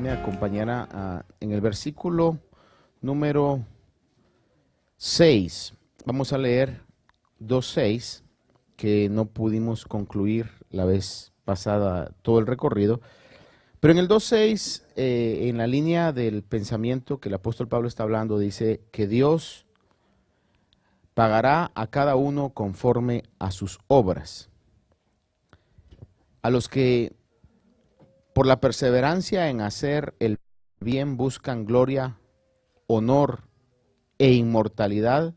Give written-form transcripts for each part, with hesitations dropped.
me acompañara en el versículo número 6. Vamos a leer 2:6, que no pudimos concluir la vez pasada todo el recorrido. Pero en el 2:6, en la línea del pensamiento que el apóstol Pablo está hablando, dice que Dios pagará a cada uno conforme a sus obras. A los que por la perseverancia en hacer el bien buscan gloria, honor e inmortalidad,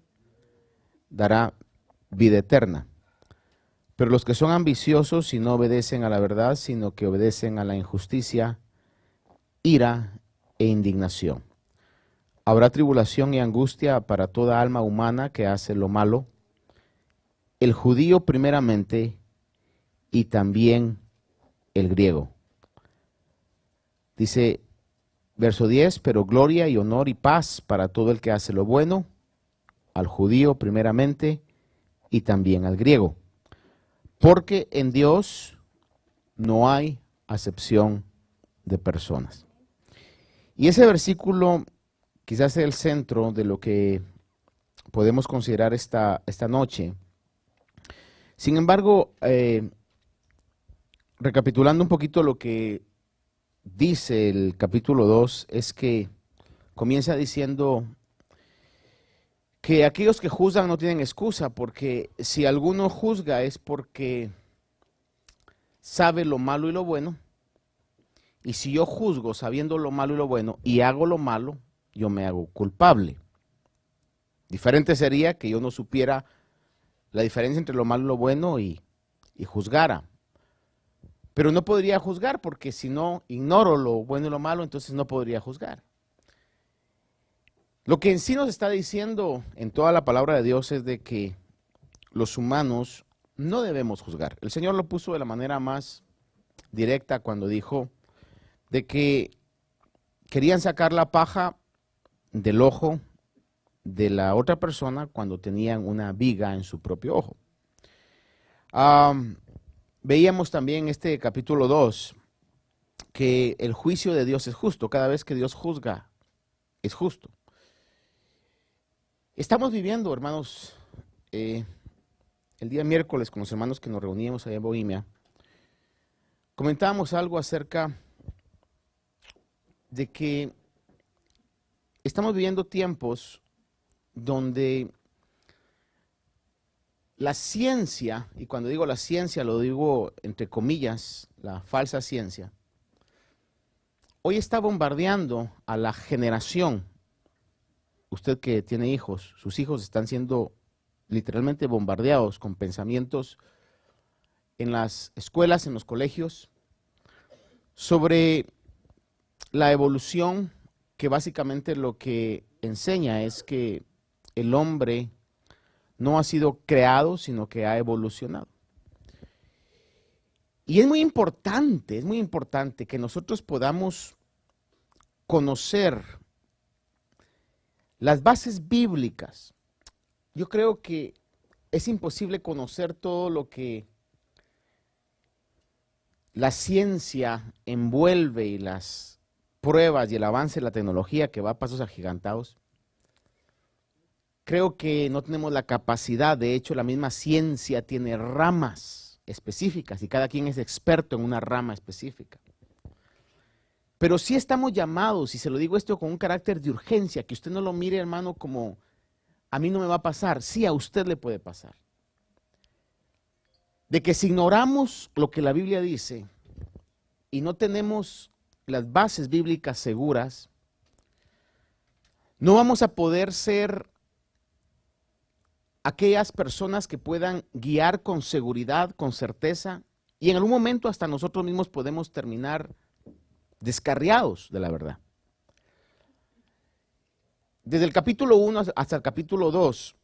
dará vida eterna. Pero los que son ambiciosos y no obedecen a la verdad, sino que obedecen a la injusticia, ira e indignación. Habrá tribulación y angustia para toda alma humana que hace lo malo, el judío primeramente y también el griego. Dice, verso 10, pero gloria y honor y paz para todo el que hace lo bueno, al judío primeramente y también al griego. Porque en Dios no hay acepción de personas. Y ese versículo quizás sea el centro de lo que podemos considerar esta noche. Sin embargo, recapitulando un poquito lo que dice el capítulo 2, es que comienza diciendo que aquellos que juzgan no tienen excusa, porque si alguno juzga es porque sabe lo malo y lo bueno, y si yo juzgo sabiendo lo malo y lo bueno y hago lo malo, yo me hago culpable. Diferente sería que yo no supiera la diferencia entre lo malo y lo bueno y juzgara. Pero no podría juzgar porque si no ignoro lo bueno y lo malo, entonces no podría juzgar. Lo que en sí nos está diciendo en toda la palabra de Dios es de que los humanos no debemos juzgar. El Señor lo puso de la manera más directa cuando dijo de que querían sacar la paja del ojo de la otra persona cuando tenían una viga en su propio ojo. Veíamos también en este capítulo 2 que el juicio de Dios es justo. Cada vez que Dios juzga, es justo. Estamos viviendo, hermanos, el día miércoles con los hermanos que nos reuníamos allá en Bohemia, comentábamos algo acerca de que estamos viviendo tiempos donde la ciencia, y cuando digo la ciencia lo digo entre comillas, la falsa ciencia, hoy está bombardeando a la generación. Usted que tiene hijos, sus hijos están siendo literalmente bombardeados con pensamientos en las escuelas, en los colegios, sobre la evolución, que básicamente lo que enseña es que el hombre no ha sido creado, sino que ha evolucionado. Y es muy importante que nosotros podamos conocer las bases bíblicas. Yo creo que es imposible conocer todo lo que la ciencia envuelve y las pruebas y el avance de la tecnología que va a pasos agigantados. Creo que no tenemos la capacidad, de hecho la misma ciencia tiene ramas específicas y cada quien es experto en una rama específica. Pero sí estamos llamados, y se lo digo esto con un carácter de urgencia, que usted no lo mire, hermano, como a mí no me va a pasar, sí a usted le puede pasar. De que si ignoramos lo que la Biblia dice y no tenemos las bases bíblicas seguras, no vamos a poder ser aquellas personas que puedan guiar con seguridad, con certeza, y en algún momento hasta nosotros mismos podemos terminar descarriados de la verdad. Desde el capítulo 1 hasta el capítulo 2,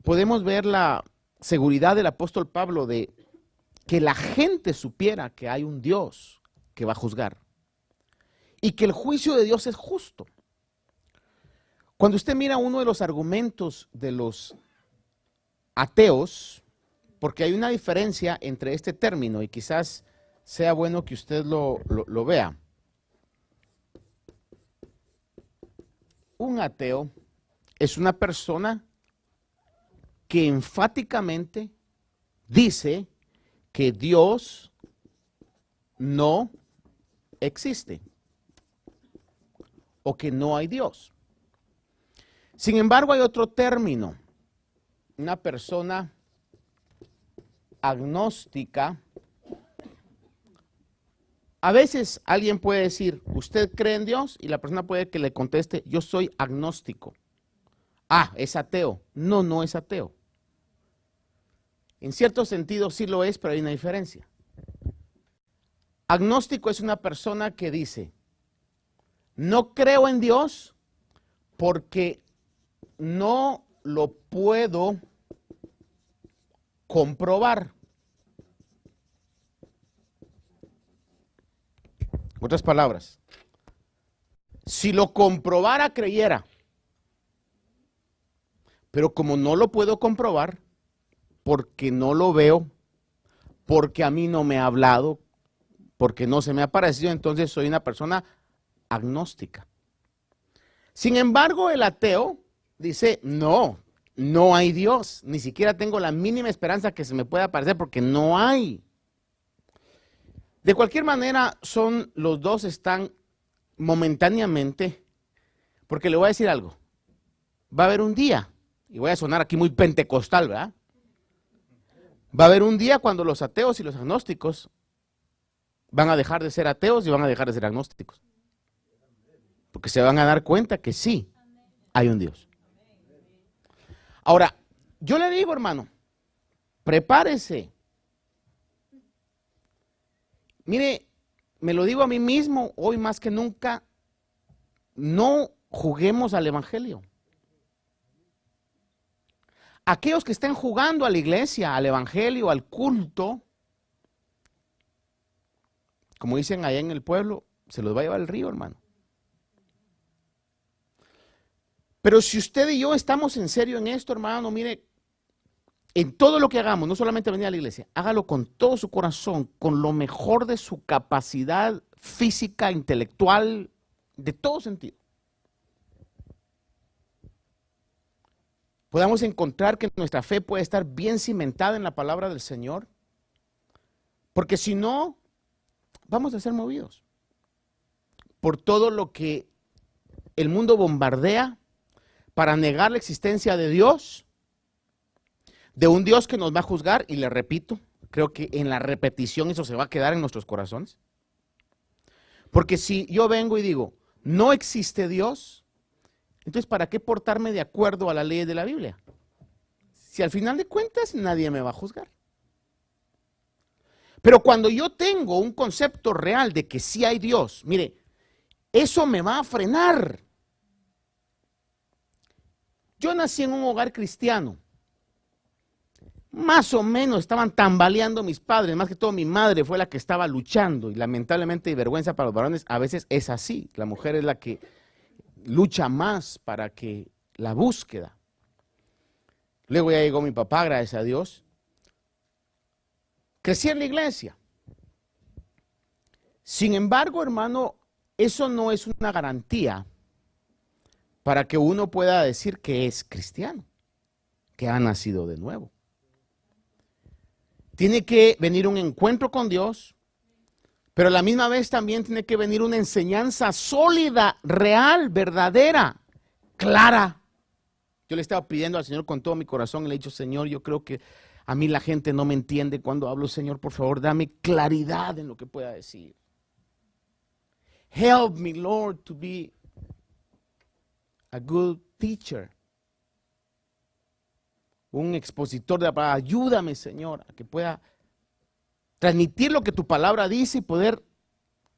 podemos ver la seguridad del apóstol Pablo de que la gente supiera que hay un Dios que va a juzgar y que el juicio de Dios es justo. Cuando usted mira uno de los argumentos de los ateos, porque hay una diferencia entre este término y quizás sea bueno que usted lo vea. Un ateo es una persona que enfáticamente dice que Dios no existe o que no hay Dios. Sin embargo, hay otro término, una persona agnóstica. A veces alguien puede decir, ¿usted cree en Dios? Y la persona puede que le conteste, yo soy agnóstico. Ah, es ateo. No, no es ateo. En cierto sentido sí lo es, pero hay una diferencia. Agnóstico es una persona que dice, no creo en Dios porque no lo puedo comprobar. Otras palabras, si lo comprobara, creyera. Pero como no lo puedo comprobar, porque no lo veo, porque a mí no me ha hablado, porque no se me ha parecido, entonces soy una persona agnóstica. Sin embargo, el ateo dice, no, no hay Dios, ni siquiera tengo la mínima esperanza que se me pueda aparecer porque no hay. De cualquier manera, los dos están momentáneamente, porque le voy a decir algo, va a haber un día, y voy a sonar aquí muy pentecostal, ¿verdad? Va a haber un día cuando los ateos y los agnósticos van a dejar de ser ateos y van a dejar de ser agnósticos. Porque se van a dar cuenta que sí, hay un Dios. Ahora, yo le digo, hermano, prepárese. Mire, me lo digo a mí mismo, hoy más que nunca, no juguemos al evangelio. Aquellos que estén jugando a la iglesia, al evangelio, al culto, como dicen allá en el pueblo, se los va a llevar el río, hermano. Pero si usted y yo estamos en serio en esto, hermano, mire, en todo lo que hagamos, no solamente venir a la iglesia, hágalo con todo su corazón, con lo mejor de su capacidad física, intelectual, de todo sentido. Podamos encontrar que nuestra fe puede estar bien cimentada en la palabra del Señor, porque si no, vamos a ser movidos por todo lo que el mundo bombardea para negar la existencia de Dios, de un Dios que nos va a juzgar, y le repito, creo que en la repetición eso se va a quedar en nuestros corazones. Porque si yo vengo y digo, no existe Dios, entonces ¿para qué portarme de acuerdo a la ley de la Biblia? Si al final de cuentas nadie me va a juzgar. Pero cuando yo tengo un concepto real de que sí hay Dios, mire, eso me va a frenar. Yo nací en un hogar cristiano. Más o menos estaban tambaleando mis padres, más que todo mi madre fue la que estaba luchando, y lamentablemente, y vergüenza para los varones, a veces es así. La mujer es la que lucha más para que la búsqueda. Luego ya llegó mi papá, gracias a Dios. Crecí en la iglesia. Sin embargo, hermano, eso no es una garantía para que uno pueda decir que es cristiano, que ha nacido de nuevo. Tiene que venir un encuentro con Dios, pero a la misma vez también tiene que venir una enseñanza sólida, real, verdadera, clara. Yo le estaba pidiendo al Señor con todo mi corazón y le he dicho, Señor, yo creo que a mí la gente no me entiende cuando hablo. Señor, por favor, dame claridad en lo que pueda decir. Help me, Lord, to be a good teacher. Un expositor de la palabra. Ayúdame, Señor, a que pueda transmitir lo que tu palabra dice y poder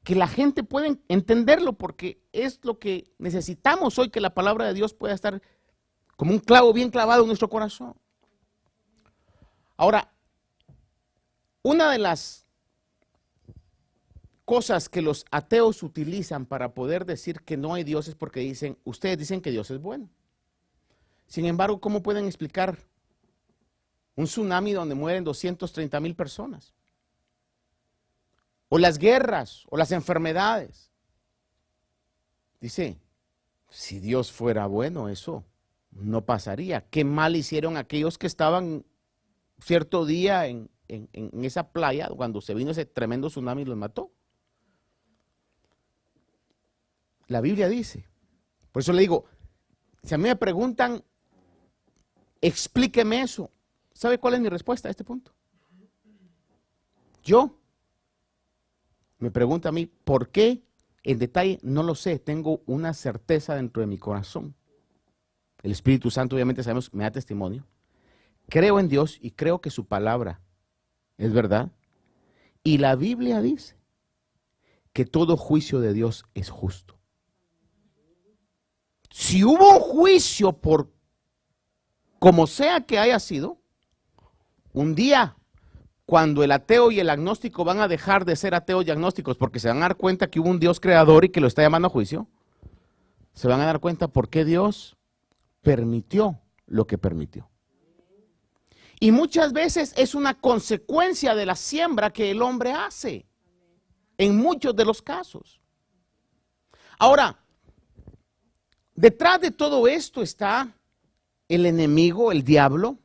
que la gente pueda entenderlo, porque es lo que necesitamos hoy, que la palabra de Dios pueda estar como un clavo bien clavado en nuestro corazón. Ahora, una de las cosas que los ateos utilizan para poder decir que no hay Dios es porque dicen, ustedes dicen que Dios es bueno. Sin embargo, ¿cómo pueden explicar un tsunami donde mueren 230,000 personas? O las guerras, o las enfermedades. Dice, Si Dios fuera bueno, eso no pasaría. ¿Qué mal hicieron aquellos que estaban cierto día en esa playa cuando se vino ese tremendo tsunami y los mató? La Biblia dice. Por eso le digo, si a mí me preguntan, explíqueme eso. ¿Sabe cuál es mi respuesta a este punto? Yo me pregunto a mí, ¿por qué? En detalle no lo sé, tengo una certeza dentro de mi corazón. El Espíritu Santo, obviamente sabemos, me da testimonio. Creo en Dios y creo que su palabra es verdad. Y la Biblia dice que todo juicio de Dios es justo. Si hubo un juicio por como sea que haya sido, un día cuando el ateo y el agnóstico van a dejar de ser ateos y agnósticos porque se van a dar cuenta que hubo un Dios creador y que lo está llamando a juicio, se van a dar cuenta por qué Dios permitió lo que permitió. Y muchas veces es una consecuencia de la siembra que el hombre hace, en muchos de los casos. Ahora, detrás de todo esto está el enemigo, el diablo,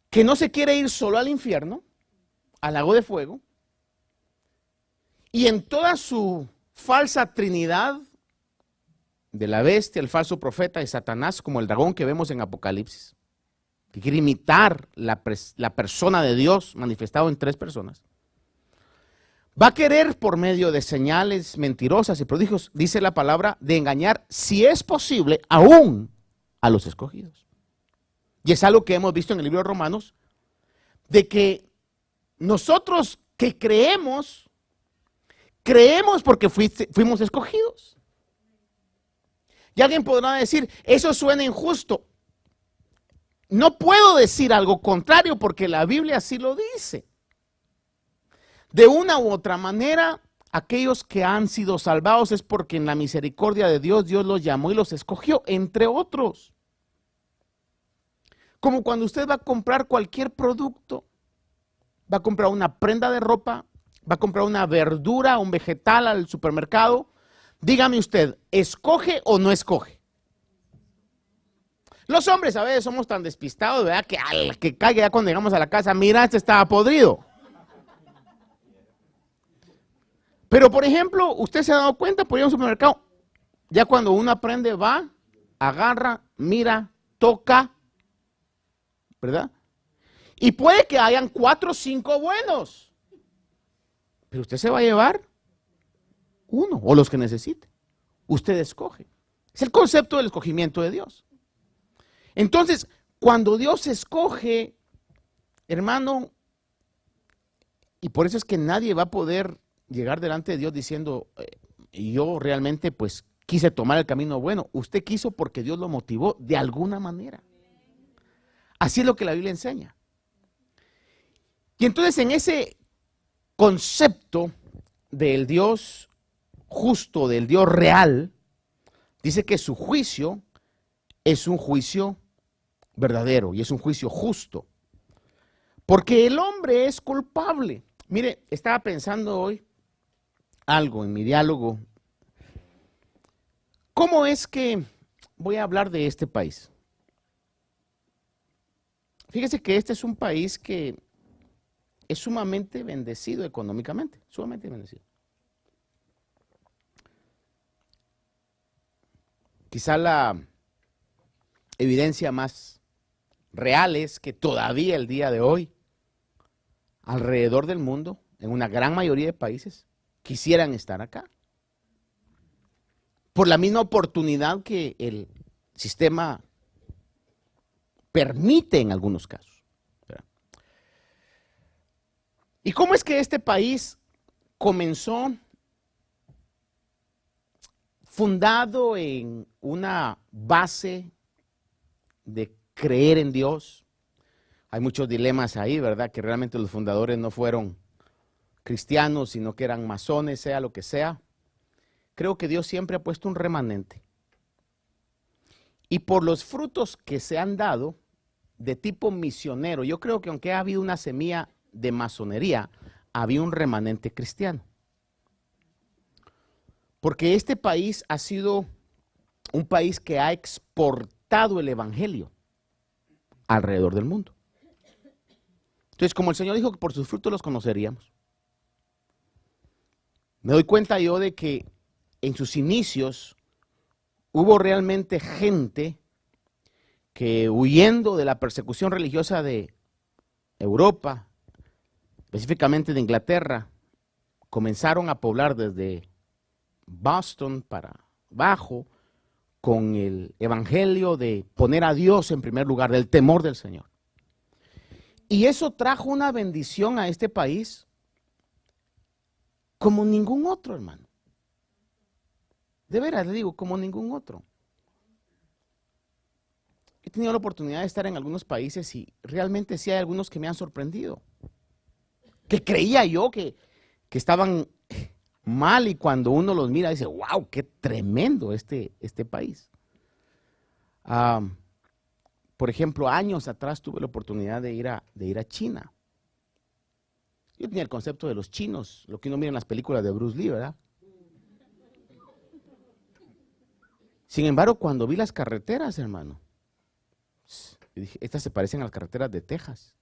que no se quiere ir solo al infierno, al lago de fuego, y en toda su falsa trinidad de la bestia, el falso profeta y Satanás, como el dragón que vemos en Apocalipsis, que quiere imitar la persona de Dios manifestado en 3 personas, va a querer por medio de señales mentirosas y prodigios, dice la palabra, de engañar, si es posible, aún a los escogidos. Y es algo que hemos visto en el libro de Romanos, de que nosotros que creemos porque fuimos escogidos. Y alguien podrá decir, eso suena injusto. No puedo decir algo contrario porque la Biblia así lo dice. De una u otra manera, aquellos que han sido salvados es porque en la misericordia de Dios, Dios los llamó y los escogió, entre otros. Como cuando usted va a comprar cualquier producto, va a comprar una prenda de ropa, va a comprar una verdura, un vegetal al supermercado. Dígame usted, ¿escoge o no escoge? Los hombres a veces somos tan despistados, ¿verdad? Que al que caiga ya cuando llegamos a la casa, mira, este estaba podrido. Pero por ejemplo, usted se ha dado cuenta por ir a un supermercado, ya cuando uno aprende, va, agarra, mira, toca, ¿verdad? Y puede que hayan 4 o 5 buenos, pero usted se va a llevar uno o los que necesite. Usted escoge. Es el concepto del escogimiento de Dios. Entonces, cuando Dios escoge, hermano, y por eso es que nadie va a poder llegar delante de Dios diciendo, yo realmente pues quise tomar el camino bueno. Usted quiso porque Dios lo motivó de alguna manera. Así es lo que la Biblia enseña. Y entonces en ese concepto del Dios justo, del Dios real, dice que su juicio es un juicio verdadero y es un juicio justo. Porque el hombre es culpable. Mire, estaba pensando hoy algo en mi diálogo. ¿Cómo es que voy a hablar de este país? Fíjese que este es un país que es sumamente bendecido económicamente, sumamente bendecido. Quizá la evidencia más real es que todavía el día de hoy, alrededor del mundo, en una gran mayoría de países, quisieran estar acá. Por la misma oportunidad que el sistema permite en algunos casos. ¿Y cómo es que este país comenzó fundado en una base de creer en Dios? Hay muchos dilemas ahí, ¿verdad? Que realmente los fundadores no fueron cristianos, sino que eran masones, sea lo que sea. Creo que Dios siempre ha puesto un remanente. Y por los frutos que se han dado de tipo misionero, yo creo que aunque ha habido una semilla de masonería, había un remanente cristiano. Porque este país ha sido un país que ha exportado el evangelio alrededor del mundo. Entonces, como el Señor dijo que por sus frutos los conoceríamos, me doy cuenta yo de que en sus inicios hubo realmente gente que, huyendo de la persecución religiosa de Europa, específicamente de Inglaterra, comenzaron a poblar desde Boston para abajo con el evangelio de poner a Dios en primer lugar, del temor del Señor. Y eso trajo una bendición a este país como ningún otro, hermano. De veras, le digo, como ningún otro. He tenido la oportunidad de estar en algunos países y realmente sí hay algunos que me han sorprendido. Que creía yo que estaban mal, y cuando uno los mira dice, wow, qué tremendo este país. Por ejemplo, años atrás tuve la oportunidad de ir a China. Yo tenía el concepto de los chinos, lo que uno mira en las películas de Bruce Lee, ¿verdad? Sin embargo, cuando vi las carreteras, hermano, dije, estas se parecen a las carreteras de Texas.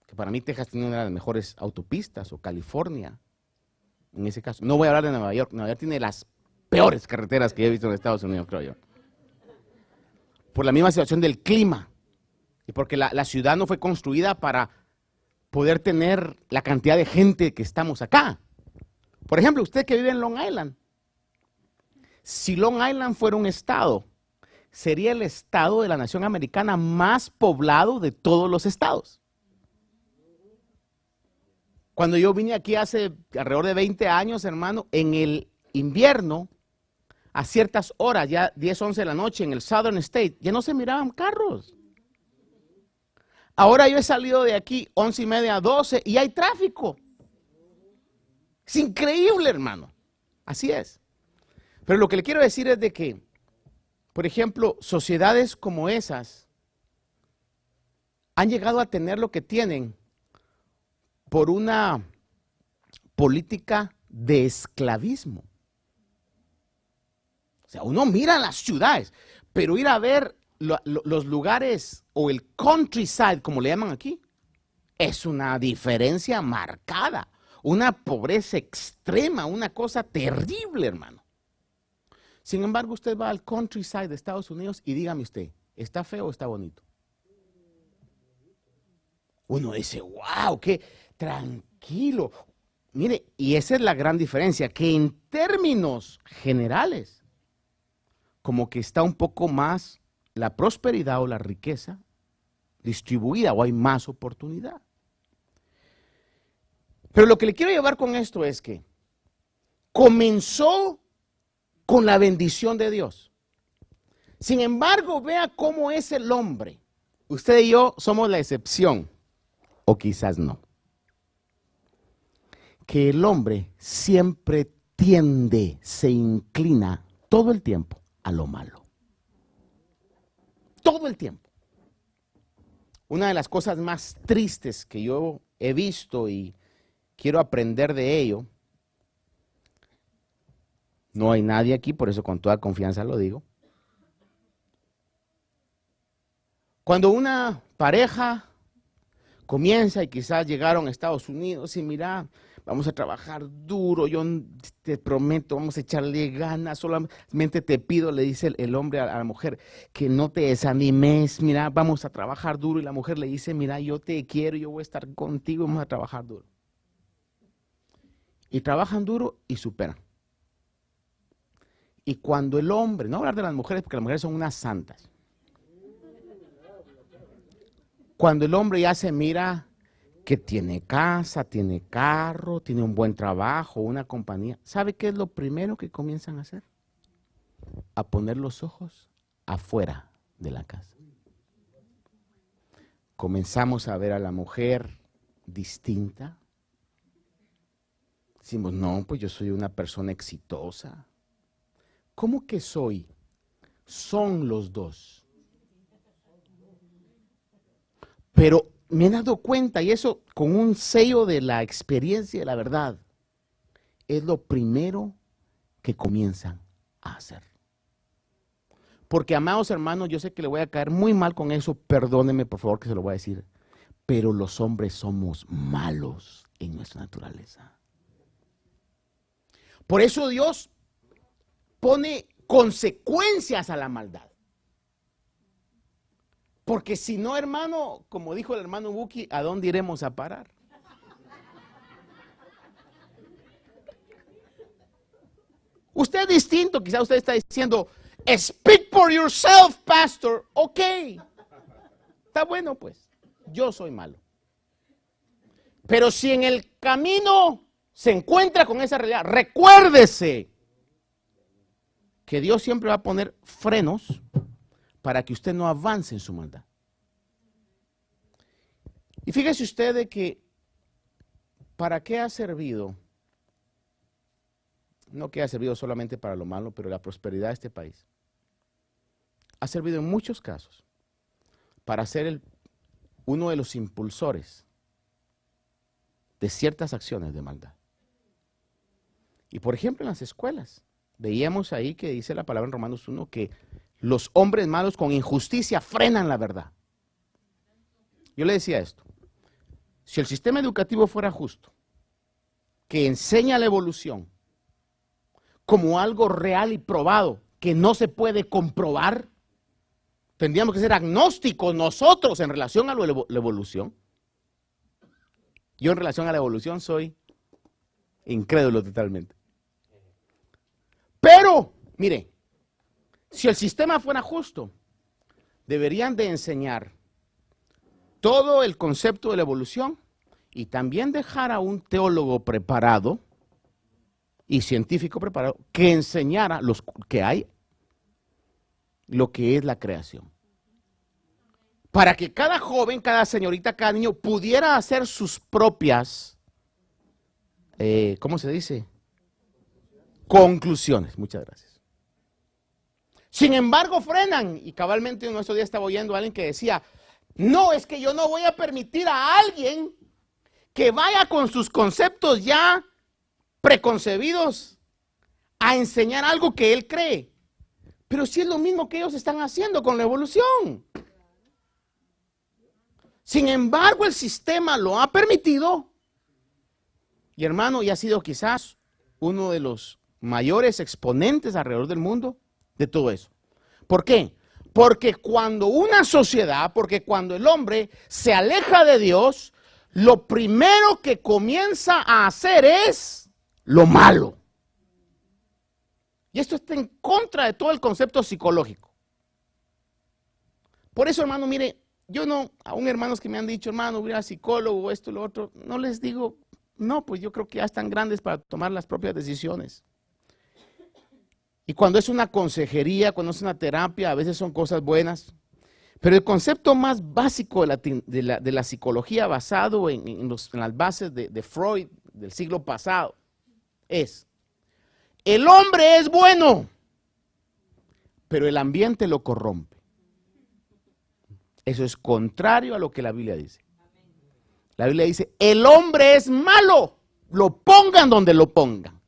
Que para mí Texas tiene una de las mejores autopistas, o California, en ese caso. No voy a hablar de Nueva York. Nueva York tiene las peores carreteras que he visto en Estados Unidos, creo yo. Por la misma situación del clima. Y porque la ciudad no fue construida para poder tener la cantidad de gente que estamos acá. Por ejemplo, usted que vive en Long Island. Si Long Island fuera un estado, sería el estado de la nación americana más poblado de todos los estados. Cuando yo vine aquí hace alrededor de 20 años, hermano, en el invierno, a ciertas horas, ya 10, 11 de la noche, en el Southern State, ya no se miraban carros. Ahora yo he salido de aquí 11:30, 12 y hay tráfico. Es increíble, hermano. Así es. Pero lo que le quiero decir es de que, por ejemplo, sociedades como esas han llegado a tener lo que tienen por una política de esclavismo. O sea, uno mira las ciudades, pero ir a ver los lugares o el countryside, como le llaman aquí, es una diferencia marcada, una pobreza extrema, una cosa terrible, hermano. Sin embargo, usted va al countryside de Estados Unidos y dígame usted, ¿está feo o está bonito? Uno dice, wow, qué tranquilo. Mire, y esa es la gran diferencia, que en términos generales, como que está un poco más la prosperidad o la riqueza distribuida, o hay más oportunidad. Pero lo que le quiero llevar con esto es que comenzó con la bendición de Dios. Sin embargo, vea cómo es el hombre. Usted y yo somos la excepción, o quizás no. Que el hombre siempre tiende, se inclina todo el tiempo a lo malo. Todo el tiempo. Una de las cosas más tristes que yo he visto y quiero aprender de ello, no hay nadie aquí, por eso con toda confianza lo digo. Cuando una pareja comienza y quizás llegaron a Estados Unidos y mira, vamos a trabajar duro, yo te prometo, vamos a echarle ganas, solamente te pido, le dice el hombre a la mujer, que no te desanimes, mira, vamos a trabajar duro, y la mujer le dice, mira, yo te quiero, yo voy a estar contigo, vamos a trabajar duro. Y trabajan duro y superan. Y cuando el hombre, no hablar de las mujeres porque las mujeres son unas santas, cuando el hombre ya se mira que tiene casa, tiene carro, tiene un buen trabajo, una compañía, ¿sabe qué es lo primero que comienzan a hacer? A poner los ojos afuera de la casa. Comenzamos a ver a la mujer distinta. Decimos, no, pues yo soy una persona exitosa. ¿Cómo que soy? Son los dos. Pero me he dado cuenta, y eso con un sello de la experiencia y de la verdad, es lo primero que comienzan a hacer. Porque, amados hermanos, yo sé que le voy a caer muy mal con eso, perdónenme por favor que se lo voy a decir, pero los hombres somos malos en nuestra naturaleza. Por eso Dios pone consecuencias a la maldad. Porque si no, hermano, como dijo el hermano Buki, ¿a dónde iremos a parar? Usted es distinto, quizás usted está diciendo, speak for yourself, pastor. Ok, está bueno pues, yo soy malo. Pero si en el camino se encuentra con esa realidad, recuérdese que Dios siempre va a poner frenos para que usted no avance en su maldad. Y fíjese usted de que, ¿para qué ha servido? No que ha servido solamente para lo malo, pero la prosperidad de este país. Ha servido en muchos casos para ser uno de los impulsores de ciertas acciones de maldad. Y por ejemplo en las escuelas, veíamos ahí que dice la palabra en Romanos 1 que los hombres malos con injusticia frenan la verdad. Yo le decía esto, si el sistema educativo fuera justo, que enseña la evolución como algo real y probado, que no se puede comprobar, tendríamos que ser agnósticos nosotros en relación a la evolución. Yo en relación a la evolución soy incrédulo totalmente. Pero, mire, si el sistema fuera justo, deberían de enseñar todo el concepto de la evolución y también dejar a un teólogo preparado y científico preparado que enseñara que hay lo que es la creación. Para que cada joven, cada señorita, cada niño pudiera hacer sus propias, ¿cómo se dice? Conclusiones. Muchas gracias. Sin embargo, frenan, y cabalmente en nuestro día estaba oyendo a alguien que decía, no, es que yo no voy a permitir a alguien que vaya con sus conceptos ya preconcebidos a enseñar algo que él cree. Pero si es lo mismo que ellos están haciendo con la evolución. Sin embargo, el sistema lo ha permitido. Y hermano, y ha sido quizás uno de los mayores exponentes alrededor del mundo de todo eso. ¿Por qué? Porque cuando una sociedad, porque cuando el hombre se aleja de Dios, lo primero que comienza a hacer es lo malo. Y esto está en contra de todo el concepto psicológico. Por eso, hermano, mire, yo no, aún hermanos que me han dicho, hermano, voy a psicólogo o esto y lo otro, no les digo, no, pues yo creo que ya están grandes para tomar las propias decisiones. Y cuando es una consejería, cuando es una terapia, a veces son cosas buenas. Pero el concepto más básico de la psicología basado en las bases de Freud del siglo pasado es, el hombre es bueno, pero el ambiente lo corrompe. Eso es contrario a lo que la Biblia dice. La Biblia dice, el hombre es malo, lo pongan donde lo pongan.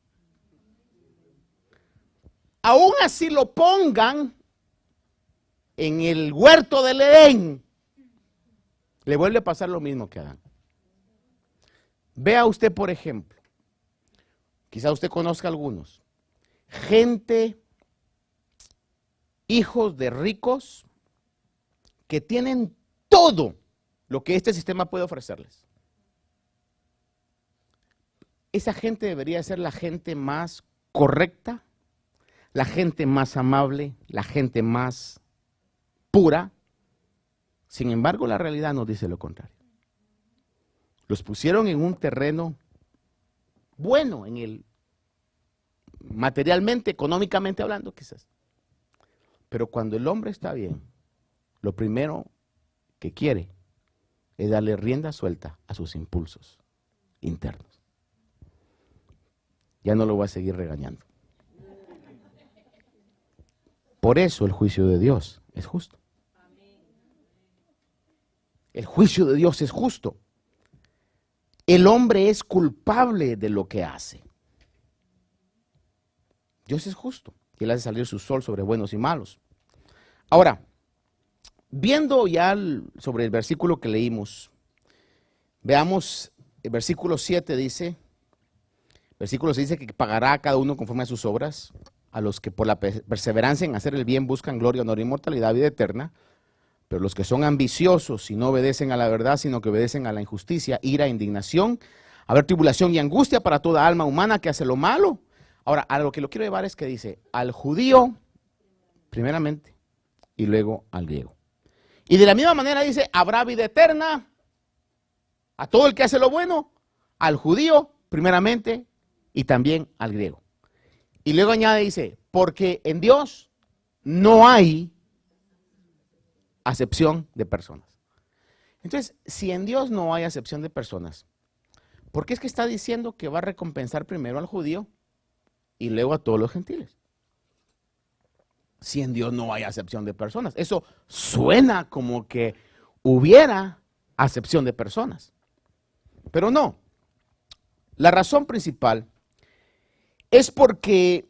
Aún así lo pongan en el huerto del Edén, le vuelve a pasar lo mismo que a Adán. Vea usted, por ejemplo, quizá usted conozca algunos, gente, hijos de ricos, que tienen todo lo que este sistema puede ofrecerles. Esa gente debería ser la gente más correcta, la gente más amable, la gente más pura. Sin embargo, la realidad nos dice lo contrario. Los pusieron en un terreno bueno, materialmente, económicamente hablando, quizás. Pero cuando el hombre está bien, lo primero que quiere es darle rienda suelta a sus impulsos internos. Ya no lo voy a seguir regañando. Por eso el juicio de Dios es justo. El juicio de Dios es justo. El hombre es culpable de lo que hace. Dios es justo y Él hace salir su sol sobre buenos y malos. Ahora, viendo ya sobre el versículo que leímos, veamos el versículo 7 dice, que pagará a cada uno conforme a sus obras, a los que por la perseverancia en hacer el bien buscan gloria, honor, inmortalidad, vida eterna, pero los que son ambiciosos y no obedecen a la verdad, sino que obedecen a la injusticia, ira, indignación, haber tribulación y angustia para toda alma humana que hace lo malo. Ahora, a lo que lo quiero llevar es que dice, al judío, primeramente, y luego al griego. Y de la misma manera dice, habrá vida eterna a todo el que hace lo bueno, al judío, primeramente, y también al griego. Y luego añade, dice, porque en Dios no hay acepción de personas. Entonces, si en Dios no hay acepción de personas, ¿por qué es que está diciendo que va a recompensar primero al judío y luego a todos los gentiles? Si en Dios no hay acepción de personas. Eso suena como que hubiera acepción de personas. Pero no. La razón principal es porque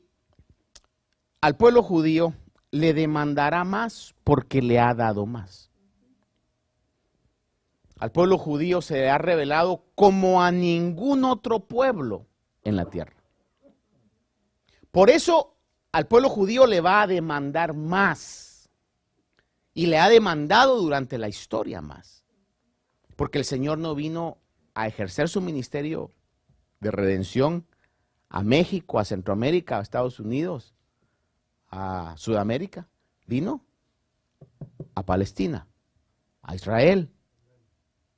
al pueblo judío le demandará más porque le ha dado más. Al pueblo judío se le ha revelado como a ningún otro pueblo en la tierra. Por eso al pueblo judío le va a demandar más. Y le ha demandado durante la historia más. Porque el Señor no vino a ejercer su ministerio de redención a México, a Centroamérica, a Estados Unidos, a Sudamérica. Vino a Palestina, a Israel.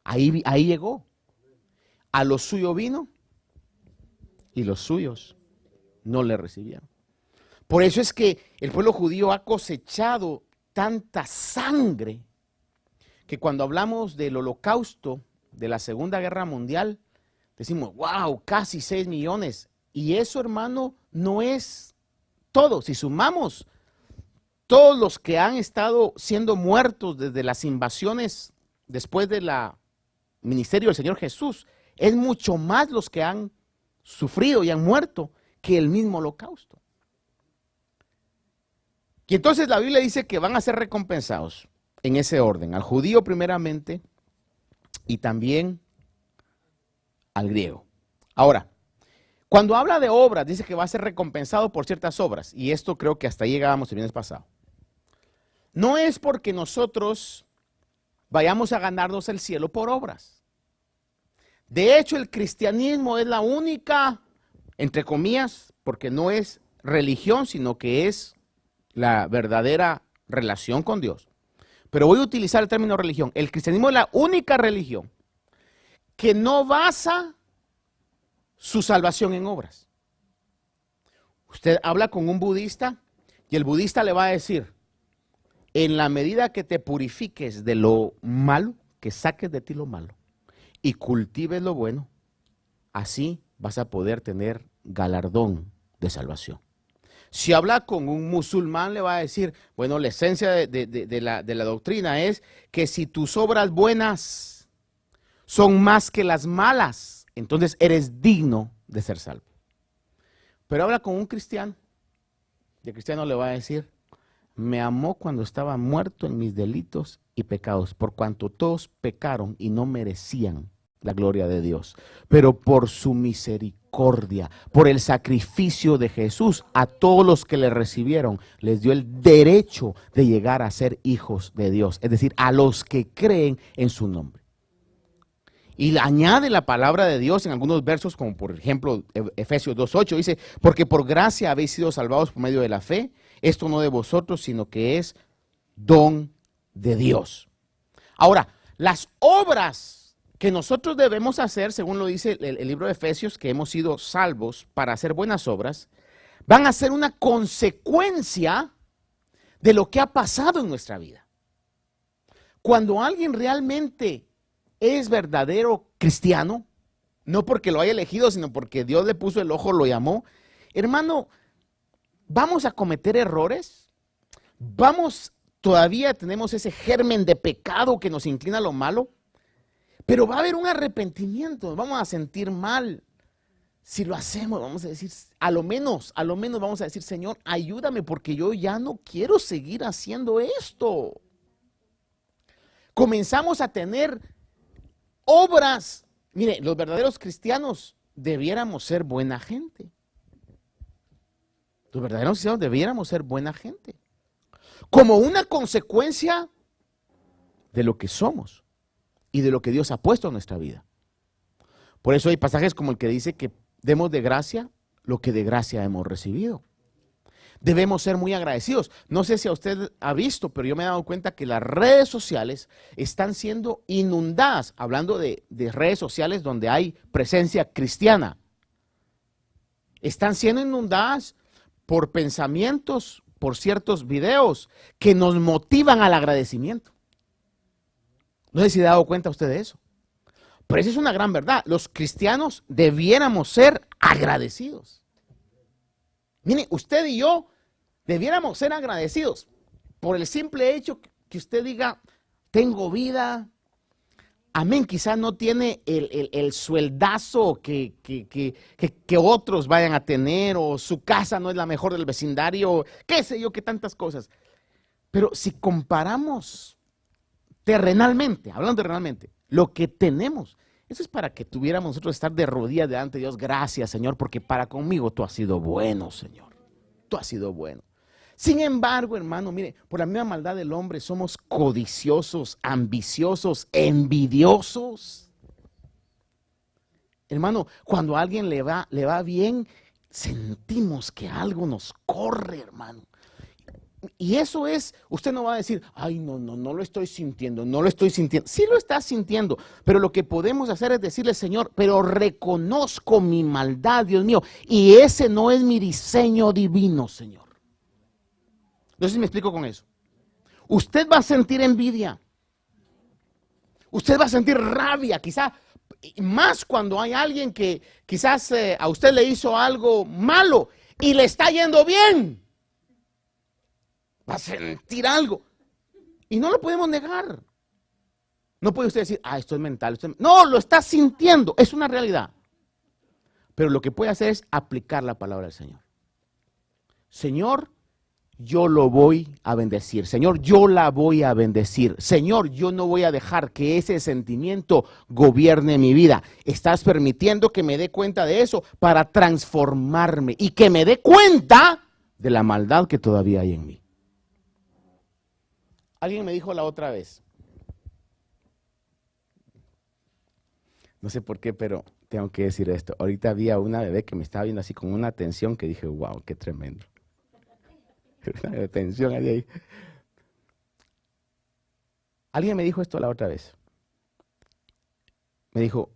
Ahí llegó. A lo suyo vino y los suyos no le recibieron. Por eso es que el pueblo judío ha cosechado tanta sangre que cuando hablamos del holocausto de la Segunda Guerra Mundial, decimos, wow, casi 6 millones. Y eso, hermano, no es todo. Si sumamos todos los que han estado siendo muertos desde las invasiones después del ministerio del Señor Jesús, es mucho más los que han sufrido y han muerto que el mismo holocausto. Y entonces la Biblia dice que van a ser recompensados en ese orden, al judío primeramente y también al griego. Ahora, cuando habla de obras, dice que va a ser recompensado por ciertas obras, y esto creo que hasta ahí llegábamos el viernes pasado. No es porque nosotros vayamos a ganarnos el cielo por obras. De hecho, el cristianismo es la única, entre comillas, porque no es religión, sino que es la verdadera relación con Dios. Pero voy a utilizar el término religión. El cristianismo es la única religión que no basa su salvación en obras. Usted habla con un budista y el budista le va a decir, en la medida que te purifiques de lo malo, que saques de ti lo malo y cultives lo bueno, así vas a poder tener galardón de salvación. Si habla con un musulmán le va a decir, bueno, la esencia de la doctrina es que si tus obras buenas son más que las malas, entonces eres digno de ser salvo. Pero habla con un cristiano, y el cristiano le va a decir, me amó cuando estaba muerto en mis delitos y pecados, por cuanto todos pecaron y no merecían la gloria de Dios. Pero por su misericordia, por el sacrificio de Jesús, a todos los que le recibieron, les dio el derecho de llegar a ser hijos de Dios. Es decir, a los que creen en su nombre. Y añade la palabra de Dios en algunos versos, como por ejemplo Efesios 2:8, dice, porque por gracia habéis sido salvados por medio de la fe, esto no de vosotros, sino que es don de Dios. Ahora, las obras que nosotros debemos hacer, según lo dice el libro de Efesios, que hemos sido salvos para hacer buenas obras, van a ser una consecuencia de lo que ha pasado en nuestra vida. Cuando alguien realmente es verdadero cristiano, no porque lo haya elegido, sino porque Dios le puso el ojo, lo llamó. Hermano, ¿vamos a cometer errores? Todavía tenemos ese germen de pecado que nos inclina a lo malo, pero va a haber un arrepentimiento, nos vamos a sentir mal, si lo hacemos, vamos a decir, a lo menos vamos a decir, Señor, ayúdame porque yo ya no quiero seguir haciendo esto. Comenzamos a tener obras. Mire, los verdaderos cristianos debiéramos ser buena gente. Los verdaderos cristianos debiéramos ser buena gente. Como una consecuencia de lo que somos y de lo que Dios ha puesto en nuestra vida. Por eso hay pasajes como el que dice que demos de gracia lo que de gracia hemos recibido. Debemos ser muy agradecidos. No sé si a usted ha visto, pero yo me he dado cuenta que las redes sociales están siendo inundadas, hablando de redes sociales donde hay presencia cristiana. Están siendo inundadas por pensamientos, por ciertos videos que nos motivan al agradecimiento. No sé si se ha dado cuenta usted de eso. Pero esa es una gran verdad. Los cristianos debiéramos ser agradecidos. Mire, usted y yo debiéramos ser agradecidos por el simple hecho que usted diga, tengo vida. Amén, quizás no tiene el sueldazo que otros vayan a tener, o su casa no es la mejor del vecindario, qué sé yo, qué tantas cosas. Pero si comparamos terrenalmente, hablando terrenalmente, lo que tenemos, eso es para que tuviéramos nosotros estar de rodillas delante de Dios. Gracias, Señor, porque para conmigo tú has sido bueno, Señor. Tú has sido bueno. Sin embargo, hermano, mire, por la misma maldad del hombre somos codiciosos, ambiciosos, envidiosos. Hermano, cuando a alguien le va bien, sentimos que algo nos corre, hermano. Y eso es, usted no va a decir, ay, no lo estoy sintiendo, no lo estoy sintiendo. Sí lo está sintiendo, pero lo que podemos hacer es decirle, Señor, pero reconozco mi maldad, Dios mío, y ese no es mi diseño divino, Señor. No sé si me explico con eso. Usted va a sentir envidia. Usted va a sentir rabia, quizás más cuando hay alguien que quizás a usted le hizo algo malo y le está yendo bien. Va a sentir algo. Y no lo podemos negar. No puede usted decir, esto es mental. No, lo está sintiendo. Es una realidad. Pero lo que puede hacer es aplicar la palabra del Señor. Señor, yo lo voy a bendecir. Señor, yo la voy a bendecir. Señor, yo no voy a dejar que ese sentimiento gobierne mi vida. Estás permitiendo que me dé cuenta de eso para transformarme y que me dé cuenta de la maldad que todavía hay en mí. Alguien me dijo la otra vez, no sé por qué, pero tengo que decir esto. Ahorita había una bebé que me estaba viendo así con una atención que dije, wow, qué tremendo. Una atención ahí. Alguien me dijo esto la otra vez. Me dijo,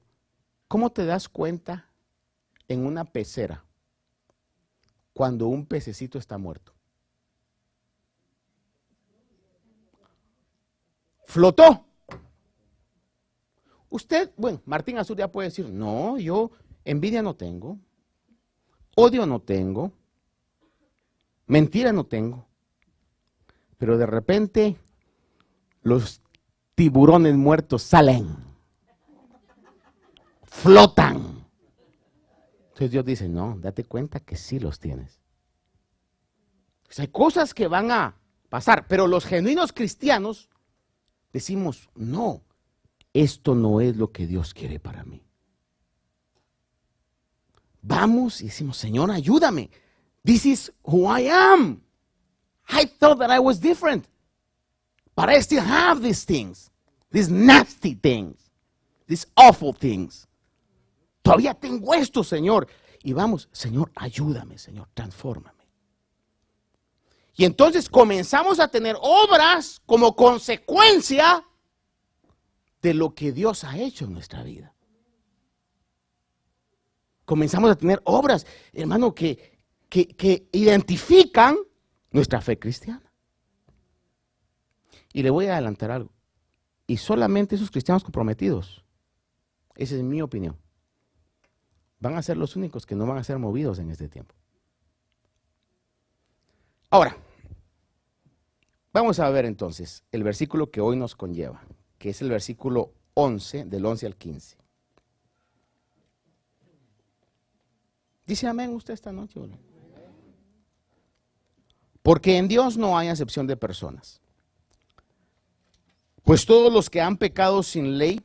¿cómo te das cuenta en una pecera cuando un pececito está muerto? Flotó. Usted, bueno, Martín Azul ya puede decir, no, yo envidia no tengo, odio no tengo, mentira no tengo, pero de repente los tiburones muertos salen, flotan. Entonces Dios dice, no, date cuenta que sí los tienes. Pues hay cosas que van a pasar, pero los genuinos cristianos decimos, no, esto no es lo que Dios quiere para mí. Vamos y decimos, Señor, ayúdame. This is who I am. I thought that I was different. But I still have these things. These nasty things. These awful things. Todavía tengo esto, Señor. Y vamos, Señor, ayúdame, Señor, transfórmame. Y entonces comenzamos a tener obras como consecuencia de lo que Dios ha hecho en nuestra vida. Comenzamos a tener obras, hermano, que identifican nuestra fe cristiana. Y le voy a adelantar algo. Y solamente esos cristianos comprometidos, esa es mi opinión, van a ser los únicos que no van a ser movidos en este tiempo. Ahora, vamos a ver entonces el versículo que hoy nos conlleva, que es el versículo 11, del 11 al 15. ¿Dice amén usted esta noche o no? Porque en Dios no hay acepción de personas. Pues todos los que han pecado sin ley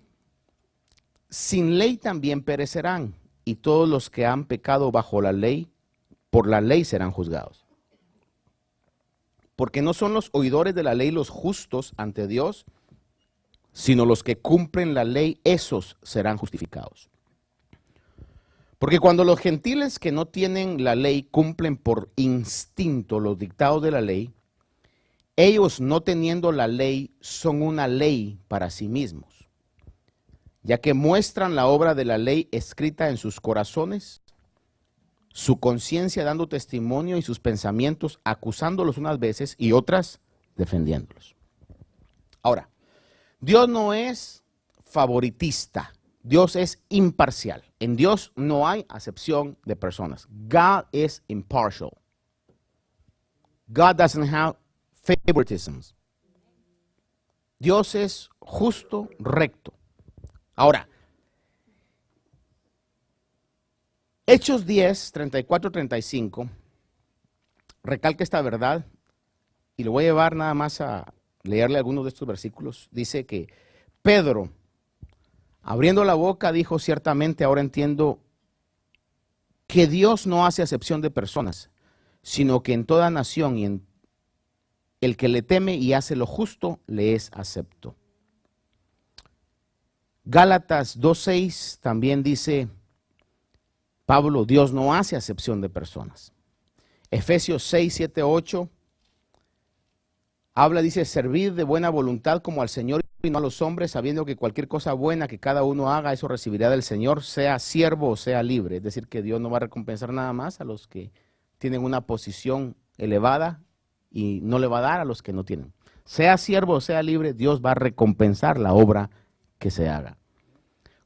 también perecerán. Y todos los que han pecado bajo la ley, por la ley serán juzgados. Porque no son los oidores de la ley los justos ante Dios, sino los que cumplen la ley, esos serán justificados. Porque cuando los gentiles que no tienen la ley cumplen por instinto los dictados de la ley, ellos no teniendo la ley son una ley para sí mismos, ya que muestran la obra de la ley escrita en sus corazones, su conciencia dando testimonio y sus pensamientos acusándolos unas veces y otras defendiéndolos. Ahora, Dios no es favoritista, Dios es imparcial. En Dios no hay acepción de personas. God is impartial. God doesn't have favoritisms. Dios es justo, recto. Ahora, Hechos 10, 34, 35, recalca esta verdad y lo voy a llevar nada más a leerle algunos de estos versículos. Dice que Pedro, abriendo la boca, dijo: ciertamente ahora entiendo que Dios no hace acepción de personas, sino que en toda nación y en el que le teme y hace lo justo, le es acepto. Gálatas 2:6 también dice Pablo: Dios no hace acepción de personas. Efesios 6, 7, 8 habla, dice: servid de buena voluntad como al Señor y no a los hombres, sabiendo que cualquier cosa buena que cada uno haga, eso recibirá del Señor, sea siervo o sea libre. Es decir, que Dios no va a recompensar nada más a los que tienen una posición elevada y no le va a dar a los que no tienen. Sea siervo o sea libre, Dios va a recompensar la obra que se haga.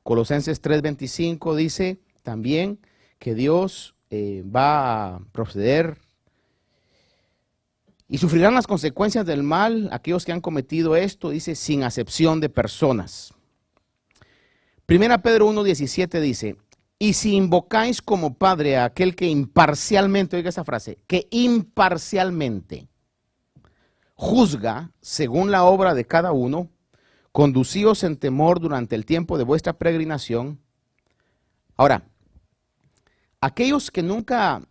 Colosenses 3:25 dice también que Dios va a proceder y sufrirán las consecuencias del mal aquellos que han cometido esto, dice, sin acepción de personas. Primera Pedro 1:17 dice: y si invocáis como Padre a aquel que imparcialmente, oiga esa frase, que imparcialmente juzga según la obra de cada uno, conducíos en temor durante el tiempo de vuestra peregrinación. Ahora, aquellos que nunca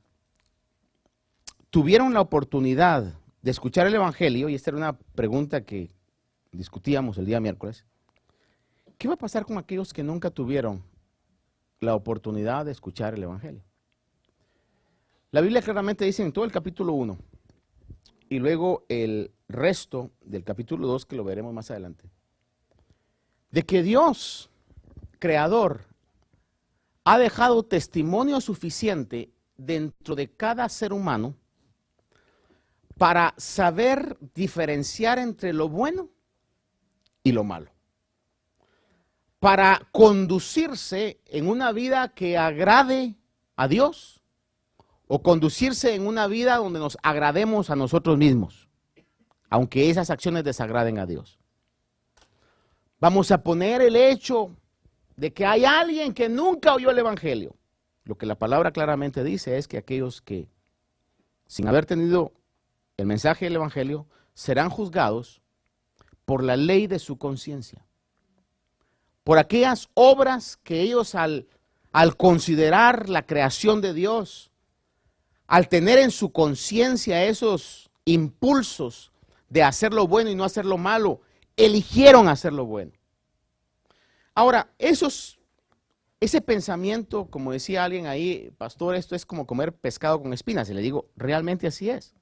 tuvieron la oportunidad de escuchar el Evangelio, y esta era una pregunta que discutíamos el día miércoles, ¿qué va a pasar con aquellos que nunca tuvieron la oportunidad de escuchar el Evangelio? La Biblia claramente dice en todo el capítulo 1 y luego el resto del capítulo 2, que lo veremos más adelante, de que Dios, creador, ha dejado testimonio suficiente dentro de cada ser humano para saber diferenciar entre lo bueno y lo malo, para conducirse en una vida que agrade a Dios o conducirse en una vida donde nos agrademos a nosotros mismos, aunque esas acciones desagraden a Dios. Vamos a poner el hecho de que hay alguien que nunca oyó el Evangelio. Lo que la palabra claramente dice es que aquellos que, sin haber tenido el mensaje del Evangelio, serán juzgados por la ley de su conciencia, por aquellas obras que ellos al considerar la creación de Dios, al tener en su conciencia esos impulsos de hacer lo bueno y no hacer lo malo, eligieron hacer lo bueno. Ahora, ese pensamiento, como decía alguien ahí, pastor, esto es como comer pescado con espinas. Y le digo, realmente así es.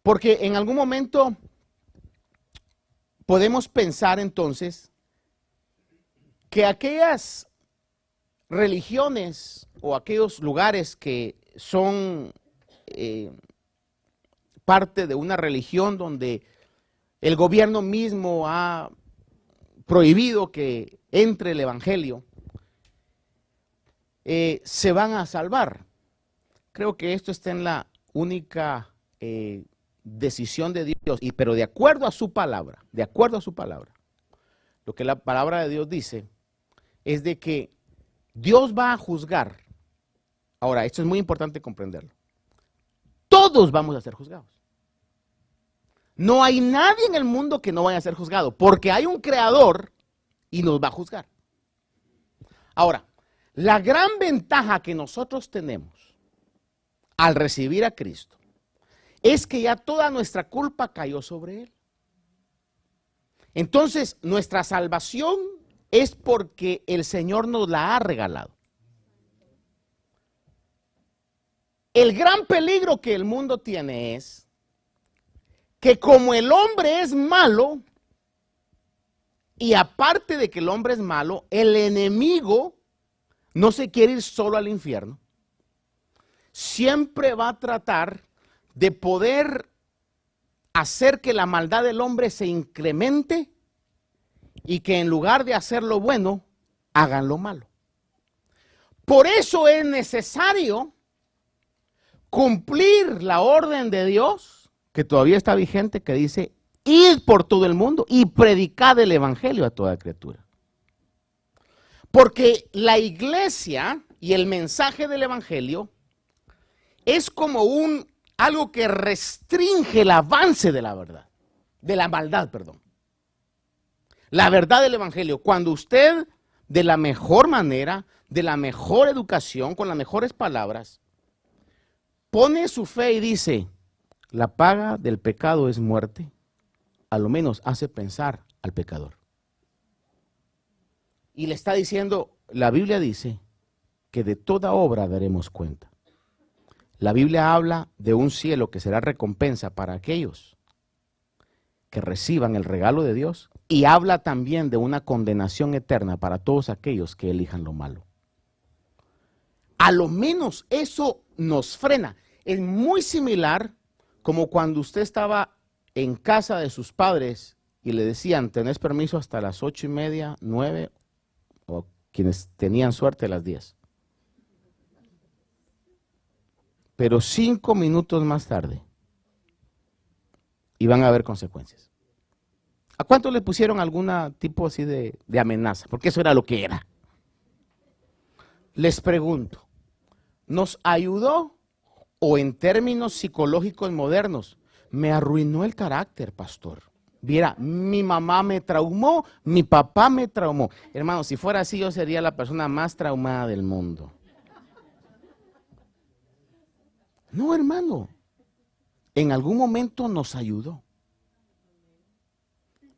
Porque en algún momento podemos pensar entonces que aquellas religiones o aquellos lugares que son parte de una religión donde el gobierno mismo ha prohibido que entre el Evangelio, se van a salvar. Creo que esto está en la única decisión de Dios, pero de acuerdo a su palabra, lo que la palabra de Dios dice es de que Dios va a juzgar Ahora, esto es muy importante comprenderlo. Todos vamos a ser juzgados. No hay nadie en el mundo que no vaya a ser juzgado, porque hay un creador y nos va a juzgar. Ahora, la gran ventaja que nosotros tenemos al recibir a Cristo es que ya toda nuestra culpa cayó sobre Él. Entonces, nuestra salvación es porque el Señor nos la ha regalado. El gran peligro que el mundo tiene es que como el hombre es malo, y aparte de que el hombre es malo, el enemigo no se quiere ir solo al infierno. Siempre va a tratar de poder hacer que la maldad del hombre se incremente y que en lugar de hacer lo bueno, hagan lo malo. Por eso es necesario cumplir la orden de Dios, que todavía está vigente, que dice, id por todo el mundo y predicad el evangelio a toda criatura. Porque la iglesia y el mensaje del evangelio es como algo que restringe el avance de la verdad, de la maldad, perdón. La verdad del evangelio, cuando usted de la mejor manera, de la mejor educación, con las mejores palabras, pone su fe y dice, la paga del pecado es muerte, a lo menos hace pensar al pecador. Y le está diciendo, la Biblia dice que de toda obra daremos cuenta. La Biblia habla de un cielo que será recompensa para aquellos que reciban el regalo de Dios y habla también de una condenación eterna para todos aquellos que elijan lo malo. A lo menos eso nos frena. Es muy similar como cuando usted estaba en casa de sus padres y le decían, tenés permiso hasta las 8:30, 9, o quienes tenían suerte las 10. Pero 5 minutos más tarde iban a haber consecuencias. ¿A cuánto le pusieron algún tipo así de amenaza? Porque eso era lo que era. Les pregunto, ¿nos ayudó o en términos psicológicos modernos me arruinó el carácter, pastor? Viera, mi mamá me traumó, mi papá me traumó. Hermano, si fuera así yo sería la persona más traumada del mundo. No, hermano, en algún momento nos ayudó.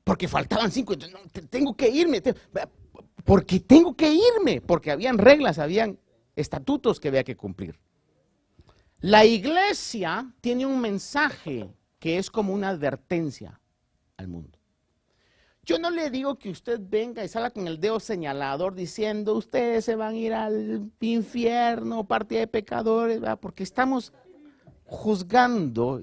Porque faltaban 5, entonces, no, tengo que irme, porque habían reglas, habían estatutos que había que cumplir. La iglesia tiene un mensaje que es como una advertencia al mundo. Yo no le digo que usted venga y salga con el dedo señalador diciendo, ustedes se van a ir al infierno, partida de pecadores, ¿verdad? Porque estamos juzgando.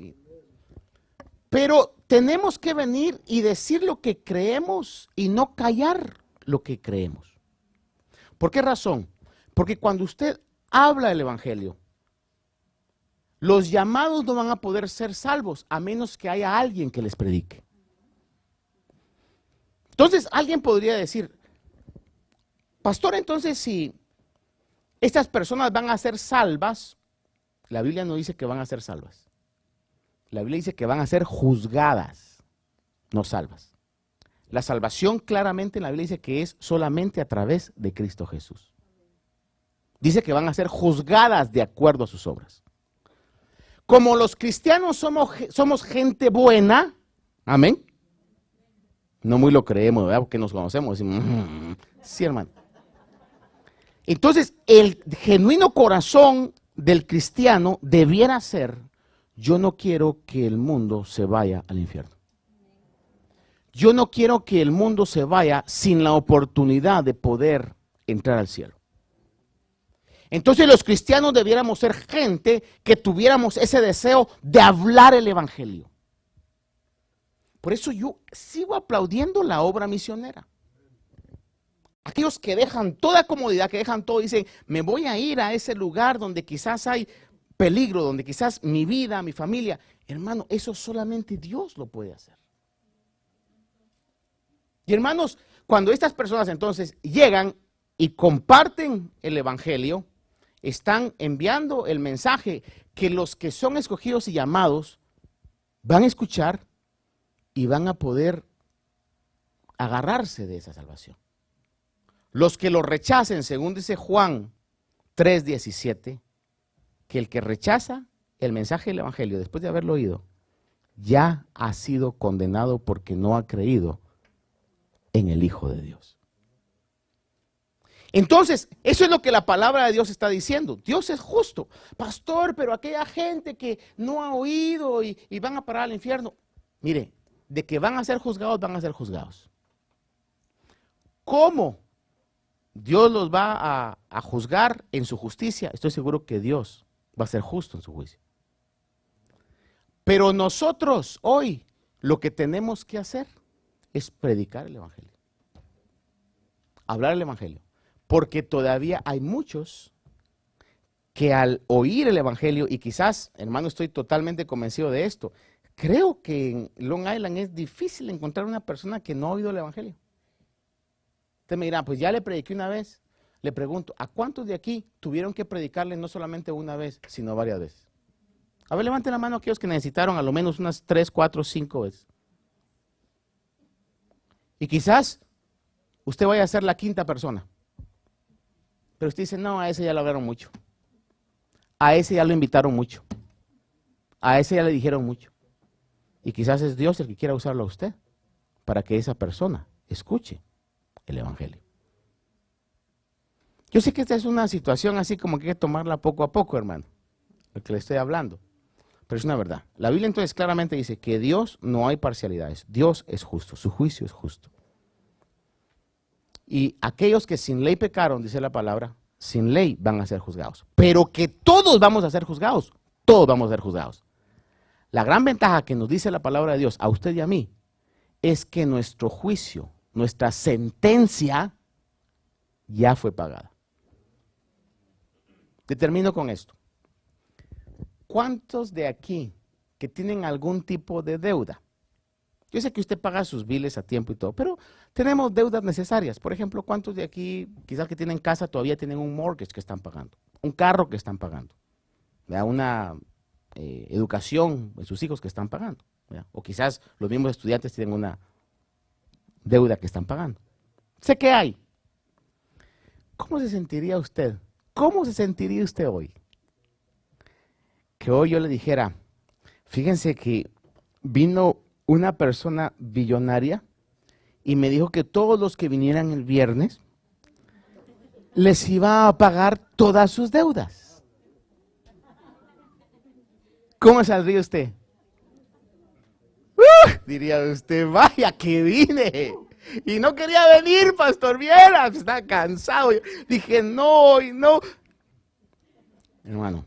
Pero tenemos que venir y decir lo que creemos y no callar lo que creemos. ¿Por qué razón? Porque cuando usted habla del evangelio, los llamados no van a poder ser salvos a menos que haya alguien que les predique. Entonces alguien podría decir, pastor, entonces si estas personas van a ser salvas, la Biblia no dice que van a ser salvas. La Biblia dice que van a ser juzgadas, no salvas. La salvación claramente en la Biblia dice que es solamente a través de Cristo Jesús. Dice que van a ser juzgadas de acuerdo a sus obras. Como los cristianos somos gente buena, amén. No muy lo creemos, ¿verdad? Porque nos conocemos. Decimos, sí, hermano. Entonces, el genuino corazón del cristiano debiera ser, yo no quiero que el mundo se vaya al infierno. Yo no quiero que el mundo se vaya sin la oportunidad de poder entrar al cielo. Entonces los cristianos debiéramos ser gente que tuviéramos ese deseo de hablar el evangelio. Por eso yo sigo aplaudiendo la obra misionera. Aquellos que dejan toda comodidad, que dejan todo, dicen, me voy a ir a ese lugar donde quizás hay peligro, donde quizás mi vida, mi familia. Hermano, eso solamente Dios lo puede hacer. Y hermanos, cuando estas personas entonces llegan y comparten el evangelio, están enviando el mensaje que los que son escogidos y llamados van a escuchar y van a poder agarrarse de esa salvación. Los que lo rechacen, según dice Juan 3:17, que el que rechaza el mensaje del evangelio después de haberlo oído, ya ha sido condenado porque no ha creído en el Hijo de Dios. Entonces, eso es lo que la palabra de Dios está diciendo. Dios es justo. Pastor, pero aquella gente que no ha oído y van a parar al infierno. Mire, de que van a ser juzgados, van a ser juzgados. ¿Cómo Dios los va a juzgar en su justicia? Estoy seguro que Dios va a ser justo en su juicio. Pero nosotros hoy lo que tenemos que hacer es predicar el evangelio. Hablar el evangelio. Porque todavía hay muchos que al oír el evangelio, y quizás, hermano, estoy totalmente convencido de esto, creo que en Long Island es difícil encontrar una persona que no ha oído el evangelio. Usted me dirá, pues ya le prediqué una vez. Le pregunto, ¿a cuántos de aquí tuvieron que predicarle no solamente una vez, sino varias veces? A ver, levanten la mano aquellos que necesitaron a lo menos unas 3, 4, 5 veces. Y quizás usted vaya a ser la quinta persona. Pero usted dice, no, a ese ya lo hablaron mucho. A ese ya lo invitaron mucho. A ese ya le dijeron mucho. Y quizás es Dios el que quiera usarlo a usted para que esa persona escuche el evangelio. Yo sé que esta es una situación así como que hay que tomarla poco a poco, hermano, lo que le estoy hablando. Pero es una verdad. La Biblia entonces claramente dice que Dios no hay parcialidades. Dios es justo, su juicio es justo. Y aquellos que sin ley pecaron, dice la palabra, sin ley van a ser juzgados. Pero que todos vamos a ser juzgados, todos vamos a ser juzgados. La gran ventaja que nos dice la palabra de Dios a usted y a mí es que nuestro juicio, nuestra sentencia ya fue pagada. Termino con esto. ¿Cuántos de aquí que tienen algún tipo de deuda? Yo sé que usted paga sus biles a tiempo y todo, pero tenemos deudas necesarias. Por ejemplo, ¿cuántos de aquí, quizás que tienen casa, todavía tienen un mortgage que están pagando? Un carro que están pagando. Una educación de sus hijos que están pagando. ¿Verdad? O quizás los mismos estudiantes tienen una deuda que están pagando. Sé que hay. ¿Cómo se sentiría usted? ¿Cómo se sentiría usted hoy? Que hoy yo le dijera, fíjense que vino una persona billonaria y me dijo que todos los que vinieran el viernes les iba a pagar todas sus deudas. ¿Cómo saldría usted? Diría usted, vaya que vine. Y no quería venir, pastor, viera, está cansado. Dije, no, y no. Hermano,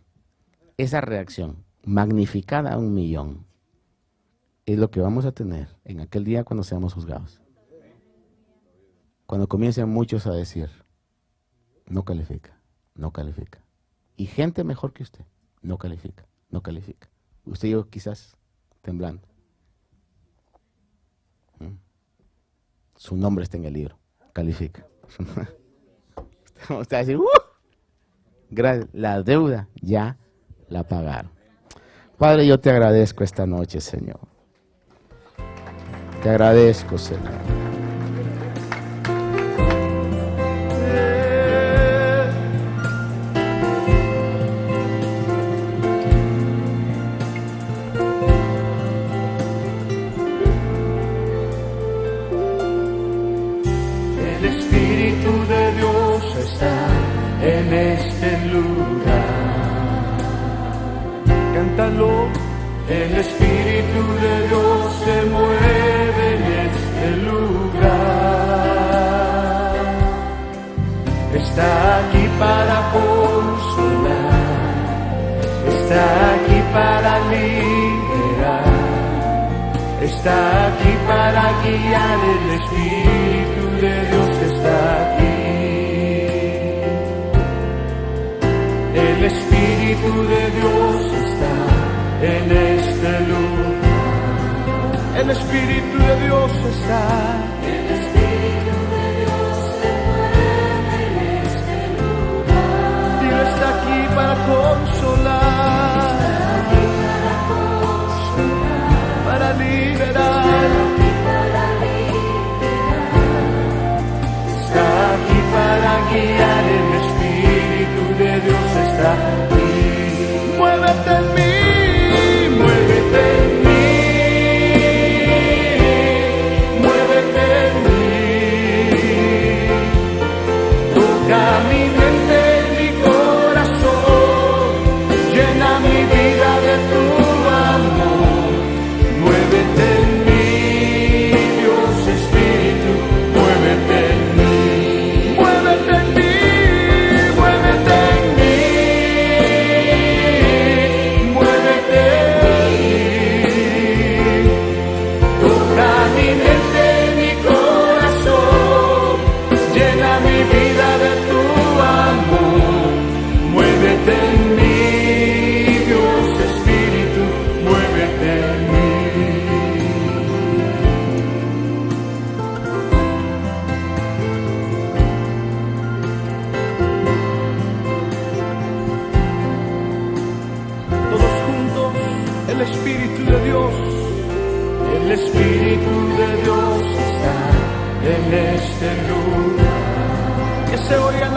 esa reacción magnificada a 1,000,000 es lo que vamos a tener en aquel día cuando seamos juzgados. Cuando comiencen muchos a decir, no califica, no califica. Y gente mejor que usted, no califica, no califica. Usted y yo quizás temblando. Su nombre está en el libro, califica. Usted va a decir, la deuda ya la pagaron. Padre, yo te agradezco esta noche, Señor. Te agradezco, Señor. El Espíritu de Dios está en este lugar. Cántalo. El Espíritu de Dios se mueve en este lugar. Está aquí para consolar, está aquí para liberar, está aquí para guiar. El Espíritu de Dios está aquí. El Espíritu de Dios está en este lugar. El Espíritu de Dios está. El Espíritu de Dios se mueve en este lugar. Dios está aquí.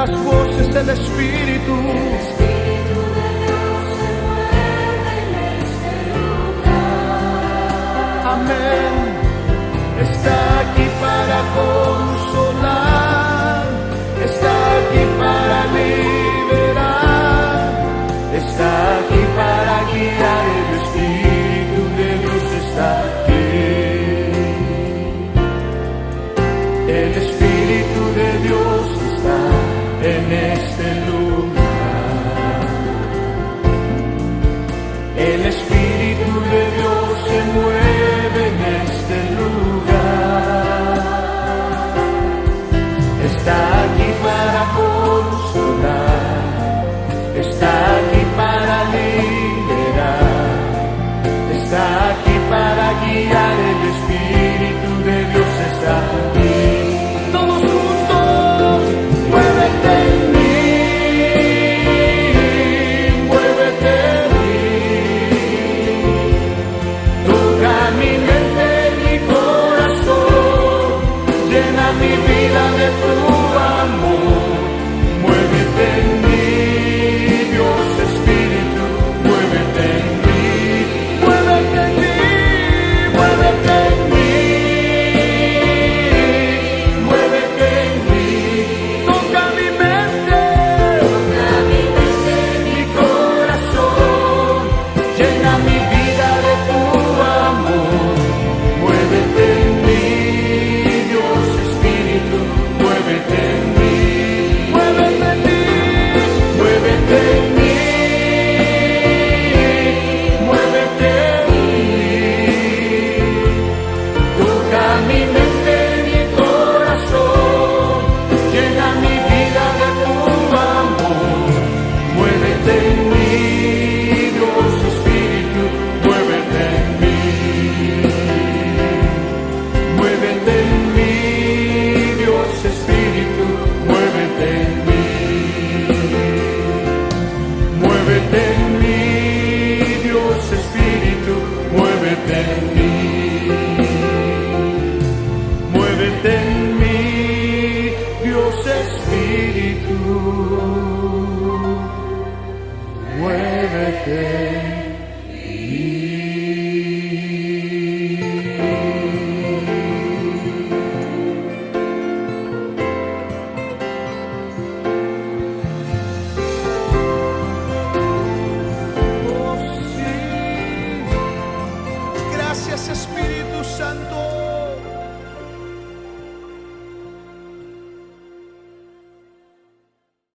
las voces del Espíritu. Amén. Está aquí para consolar, está aquí para liberar, está aquí para guiar. El Espíritu de Dios está aquí. El Espíritu de Dios está en este lugar.